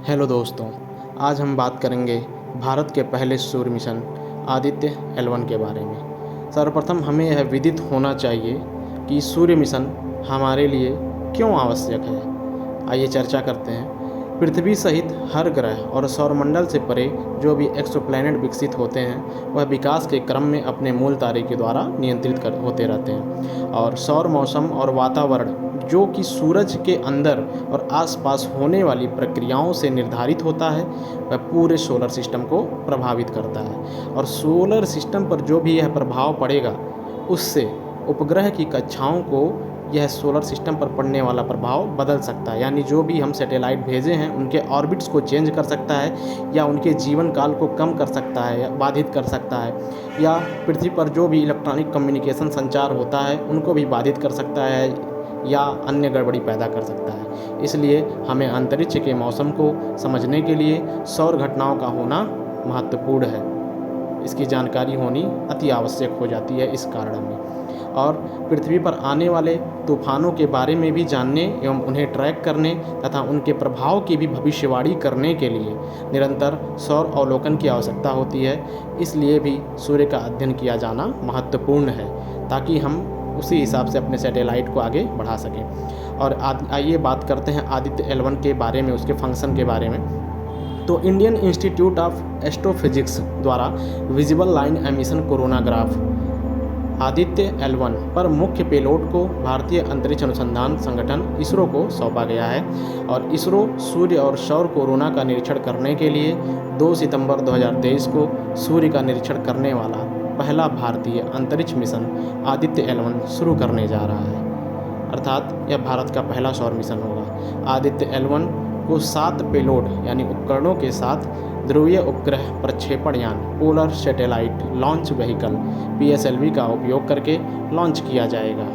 Hello दोस्तों, आज हम बात करेंगे भारत के पहले सूर्य मिशन आदित्य L1 के बारे में। सर्वप्रथम हमें यह विदित होना चाहिए कि सूर्य मिशन हमारे लिए क्यों आवश्यक है। आइए चर्चा करते हैं। पृथ्वी सहित हर ग्रह और सौरमंडल से परे जो भी एक्सोप्लैनेट विकसित होते हैं वह विकास के क्रम में अपने मूल तारे के द्वारा नियंत्रित होते रहते हैं, और सौर मौसम और वातावरण जो कि सूरज के अंदर और आसपास होने वाली प्रक्रियाओं से निर्धारित होता है वह पूरे सोलर सिस्टम को प्रभावित करता है। और सोलर सिस्टम पर जो भी यह प्रभाव पड़ेगा उससे उपग्रह की कक्षाओं को यह सोलर सिस्टम पर पड़ने वाला प्रभाव बदल सकता है। यानी जो भी हम सैटेलाइट भेजे हैं उनके ऑर्बिट्स को चेंज कर सकता है, या उनके जीवन काल को कम कर सकता है या बाधित कर सकता है, या पृथ्वी पर जो भी इलेक्ट्रॉनिक कम्युनिकेशन संचार होता है उनको भी बाधित कर सकता है या अन्य गड़बड़ी पैदा कर सकता है। इसलिए हमें अंतरिक्ष के मौसम को समझने के लिए सौर घटनाओं का होना महत्वपूर्ण है। इसकी जानकारी होनी अति आवश्यक हो जाती है इस कारण में। और पृथ्वी पर आने वाले तूफानों के बारे में भी जानने एवं उन्हें ट्रैक करने तथा उनके प्रभाव की भी भविष्यवाणी करने के लिए निरंतर सौर अवलोकन की आवश्यकता होती है। इसलिए भी सूर्य का अध्ययन किया जाना महत्वपूर्ण है ताकि हम उसी हिसाब से अपने सैटेलाइट को आगे बढ़ा सकें। और आइए बात करते हैं आदित्य L1 के बारे में, उसके फंक्शन के बारे में। तो इंडियन इंस्टीट्यूट ऑफ एस्ट्रोफिजिक्स द्वारा visible line emission coronagraph Aditya L1 पर मुख्य पेलोड को भारतीय अंतरिक्ष अनुसंधान संगठन इसरो को सौंपा गया है। और इसरो सूर्य और सौर कोरोना का निरीक्षण करने के लिए 2 सितंबर 2023 को सूर्य का निरीक्षण करने वाला पहला भारतीय अंतरिक्ष मिशन आदित्य L1 शुरू करने जा रहा है। अर्थात यह भारत का पहला सौर मिशन होगा। आदित्य L1 को 7 पेलोड यानी उपकरणों के साथ ध्रुवीय उपग्रह प्रक्षेपण यान polar satellite launch vehicle PSLV का उपयोग करके लॉन्च किया जाएगा।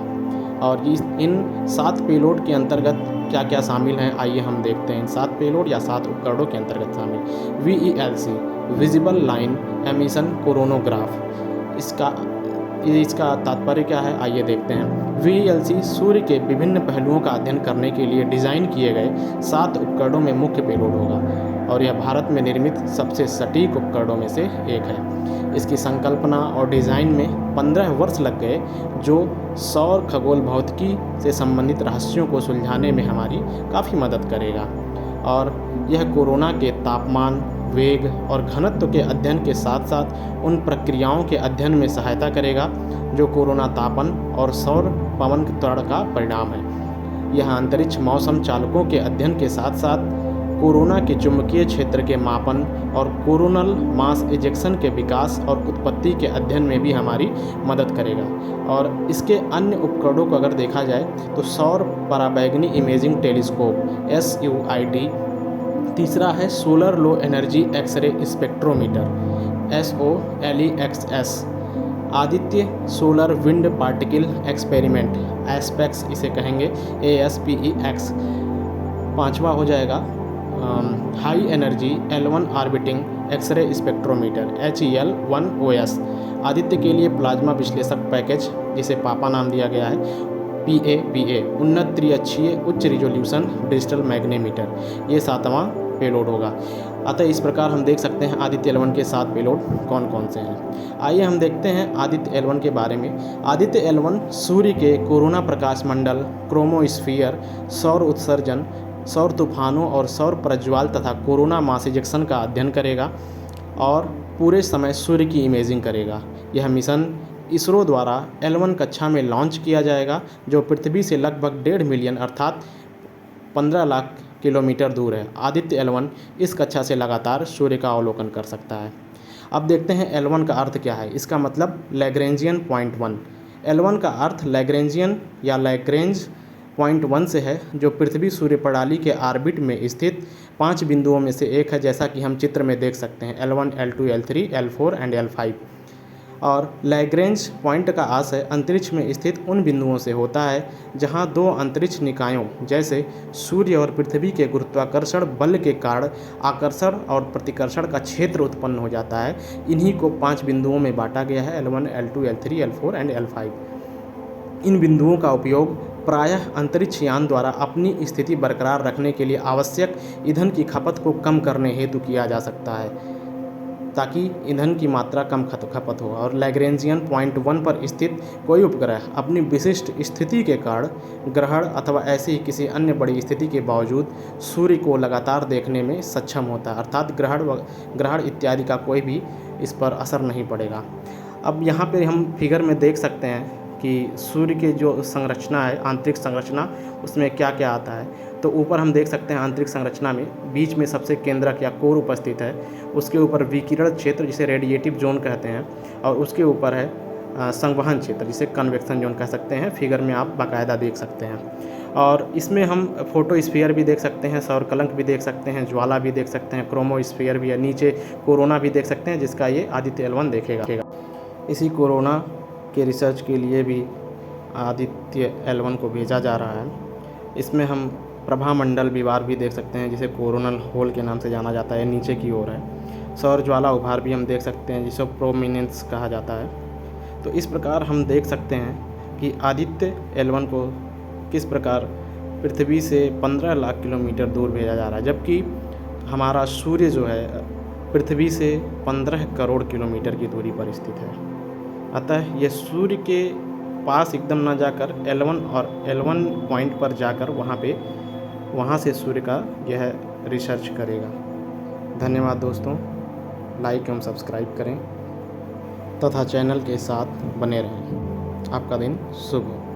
और इन 7 पेलोड के अंतर्गत क्या क्या शामिल हैं आइए हम देखते हैं। 7 पेलोड या 7 उपकरणों के अंतर्गत शामिल VELC visible line emission coronagraph. इसका तात्पर्य क्या है आइए देखते हैं। VELC सूर्य के विभिन्न पहलुओं का अध्ययन करने के लिए डिज़ाइन किए गए 7 उपकरणों में मुख्य पेलोड होगा, और यह भारत में निर्मित सबसे सटीक उपकरणों में से एक है। इसकी संकल्पना और डिज़ाइन में 15 वर्ष लग गए, जो सौर खगोल भौतिकी से संबंधित रहस्यों को सुलझाने में हमारी काफ़ी मदद करेगा। और यह कोरोना के तापमान, वेग और घनत्व के अध्ययन के साथ साथ उन प्रक्रियाओं के अध्ययन में सहायता करेगा जो कोरोना तापन और सौर पवन त्वरण का परिणाम है। यह अंतरिक्ष मौसम चालकों के अध्ययन के साथ साथ कोरोना के चुंबकीय क्षेत्र के मापन और कोरोनल मास इजेक्शन के विकास और उत्पत्ति के अध्ययन में भी हमारी मदद करेगा। और इसके अन्य उपकरणों को अगर देखा जाए तो सौर पराबैंगनी इमेजिंग टेलीस्कोप SUIT, तीसरा है solar low energy x-ray spectrometer SOLEXS, Aditya solar wind particle experiment ASPEX इसे कहेंगे ASPEX, पांचवा हो जाएगा high energy L1 orbiting x-ray spectrometer HEL1OS, Aditya के लिए प्लाज्मा विश्लेषक पैकेज जिसे पापा नाम दिया गया है PAPA, उन्नत त्रिअक्षीय उच्च रिजोल्यूशन डिजिटल मैग्नेमीटर, ये 7वां पेलोड होगा। अतः इस प्रकार हम देख सकते हैं आदित्य L1 के 7 पेलोड कौन कौन से हैं। आइए हम देखते हैं आदित्य L1 के बारे में। आदित्य L1 सूर्य के कोरोना प्रकाश मंडल, क्रोमोस्फीयर, सौर उत्सर्जन, सौर तूफानों और सौर प्रज्वाल तथा कोरोना मास इजेक्शन का अध्ययन करेगा और पूरे समय सूर्य की इमेजिंग करेगा। यह मिशन इसरो द्वारा L1 कक्षा में लॉन्च किया जाएगा, जो पृथ्वी से लगभग 1.5 मिलियन अर्थात 15 लाख किलोमीटर दूर है। आदित्य L1 इस कक्षा से लगातार सूर्य का अवलोकन कर सकता है। अब देखते हैं L1 का अर्थ क्या है। इसका मतलब लैग्रेंजियन पॉइंट 1। L1 का अर्थ लैग्रेंजियन या लैग्रेंज पॉइंट 1 से है, जो पृथ्वी सूर्य प्रणाली के ऑर्बिट में स्थित 5 बिंदुओं में से एक है, जैसा कि हम चित्र में देख सकते हैं L1, L2, L3, L4 and L5। और लैग्रेंज पॉइंट का आशय अंतरिक्ष में स्थित उन बिंदुओं से होता है जहां 2 अंतरिक्ष निकायों जैसे सूर्य और पृथ्वी के गुरुत्वाकर्षण बल के कारण आकर्षण और प्रतिकर्षण का क्षेत्र उत्पन्न हो जाता है। इन्हीं को 5 बिंदुओं में बांटा गया है L1, L2, L3, L4 and L5। इन बिंदुओं का उपयोग प्रायः अंतरिक्ष यान द्वारा अपनी स्थिति बरकरार रखने के लिए आवश्यक ईंधन की खपत को कम करने हेतु किया जा सकता है, ताकि ईंधन की मात्रा कम खपत हो। और लैग्रेंजियन पॉइंट 1 पर स्थित कोई उपग्रह अपनी विशिष्ट स्थिति के कारण ग्रहण अथवा ऐसी ही किसी अन्य बड़ी स्थिति के बावजूद सूर्य को लगातार देखने में सक्षम होता है, अर्थात ग्रहण इत्यादि का कोई भी इस पर असर नहीं पड़ेगा। अब यहाँ पे हम फिगर में देख सकते हैं कि सूर्य के जो संरचना है, आंतरिक संरचना, उसमें क्या क्या आता है। तो ऊपर हम देख सकते हैं आंतरिक संरचना में बीच में सबसे केंद्रक या कोर उपस्थित है, उसके ऊपर विकिरण क्षेत्र जिसे रेडिएटिव जोन कहते हैं, और उसके ऊपर है संवहन क्षेत्र जिसे कन्वेक्शन जोन कह सकते हैं। फिगर में आप बाकायदा देख सकते हैं। और इसमें हम फोटोस्फीयर भी देख सकते हैं, सौर कलंक भी देख सकते हैं, ज्वाला भी देख सकते हैं, क्रोमोस्फीयर भी है, नीचे कोरोना भी देख सकते हैं जिसका ये आदित्य L1 देखेगा। इसी कोरोना के रिसर्च के लिए भी आदित्य L1 को भेजा जा रहा है। इसमें हम प्रभामंडल विवार भी देख सकते हैं जिसे कोरोनल होल के नाम से जाना जाता है, नीचे की ओर है। सौर ज्वाला उभार भी हम देख सकते हैं जिसे प्रोमिनेंस कहा जाता है। तो इस प्रकार हम देख सकते हैं कि आदित्य L1 को किस प्रकार पृथ्वी से 15 लाख किलोमीटर दूर भेजा जा रहा है, जबकि हमारा सूर्य जो है पृथ्वी से 15 करोड़ किलोमीटर की दूरी पर स्थित है। अतः यह सूर्य के पास एकदम ना जाकर L1 और L1 पॉइंट पर जाकर वहाँ से सूर्य का यह रिसर्च करेगा। धन्यवाद दोस्तों, लाइक एवं सब्सक्राइब करें तथा चैनल के साथ बने रहें। आपका दिन शुभ हो।